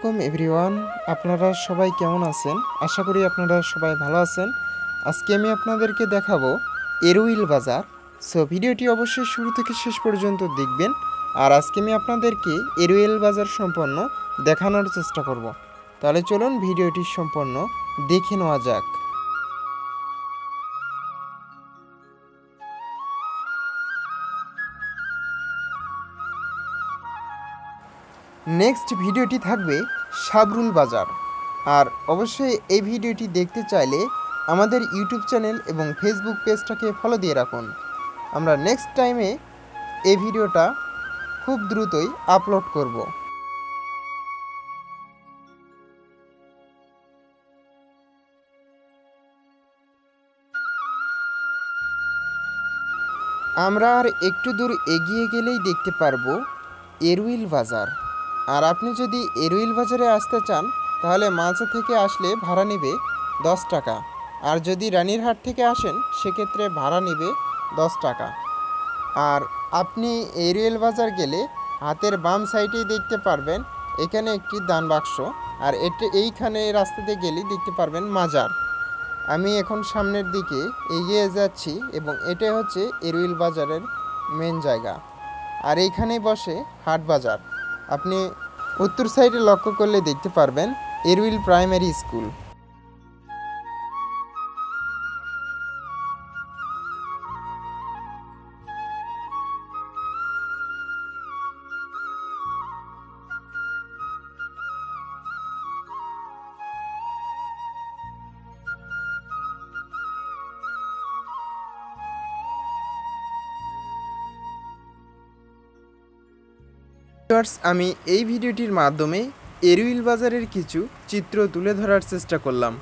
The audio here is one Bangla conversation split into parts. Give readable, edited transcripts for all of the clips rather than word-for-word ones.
আলাইকুম এভরিওয়ান, আপনারা সবাই কেমন আছেন? আশা করি আপনারা সবাই ভালো আছেন। আজকে আমি আপনাদেরকে দেখাবো এরুইল বাজার। সো ভিডিওটি অবশ্যই শুরু থেকে শেষ পর্যন্ত দেখবেন। আর আজকে আমি আপনাদেরকে এরুইল বাজার সম্পন্ন দেখানোর চেষ্টা করব। তাহলে চলুন ভিডিওটি সম্পন্ন দেখে নেওয়া যাক। নেক্সট ভিডিওটি থাকবে সাবরুল বাজার। আর অবশ্যই এই ভিডিওটি দেখতে চাইলে আমাদের ইউটিউব চ্যানেল এবং ফেসবুক পেজটাকে ফলো দিয়ে রাখুন। আমরা নেক্সট টাইমে এই ভিডিওটা খুব দ্রুতই আপলোড করব। আমরা আর একটু দূর এগিয়ে গেলেই দেখতে পারবো এরুইল বাজার। আর আপনি যদি এরুইল বাজারে আসতে চান তাহলে মালসা থেকে আসলে ভাড়া নেবে 10 টাকা। আর যদি রানীরহাট থেকে আসেন সেক্ষেত্রে ভাড়া নেবে 10 টাকা। আর আপনি এরুইল বাজার গেলে হাতের বাম সাইডেই দেখতে পারবেন এখানে একটি দান বাক্স। আর এইখানে রাস্তাতে গেলেই দেখতে পারবেন মাজার। আমি এখন সামনের দিকে এগিয়ে যাচ্ছি এবং এটাই হচ্ছে এরুইল বাজারের মেন জায়গা। আর এইখানেই বসে হাট বাজার। আপনি উত্তর সাইডে লক্ষ্য করলে দেখতে পারবেন এরুইল প্রাইমারি স্কুল। আমি এই ভিডিওটির মাধ্যমে এরুইল বাজারের কিছু চিত্র তুলে ধরার চেষ্টা করলাম।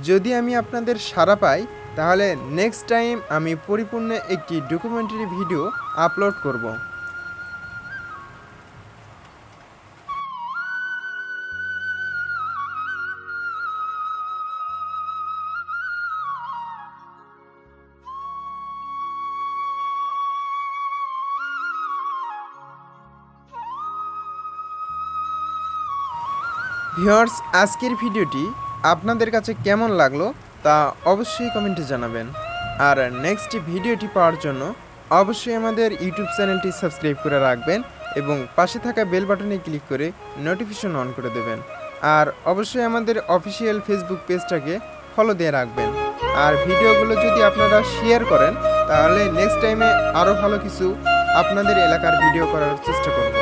যদি আমি আপনাদের সাড়া পাই তাহলে নেক্সট টাইম আমি পরিপূর্ণ একটি ডকুমেন্টারি ভিডিও আপলোড করব। ভিউয়ার্স, আজকের ভিডিওটি আপনাদের কাছে কেমন লাগলো তা অবশ্যই কমেন্টে জানাবেন। আর নেক্সট ভিডিওটি পাওয়ার জন্য অবশ্যই আমাদের ইউটিউব চ্যানেলটি সাবস্ক্রাইব করে রাখবেন এবং পাশে থাকা বেল বাটনে ক্লিক করে নোটিফিকেশন অন করে দেবেন। আর অবশ্যই আমাদের অফিসিয়াল ফেসবুক পেজটাকে ফলো দিয়ে রাখবেন। আর ভিডিওগুলো যদি আপনারা শেয়ার করেন তাহলে নেক্সট টাইমে আরও ভালো কিছু আপনাদের এলাকার ভিডিও করার চেষ্টা করব।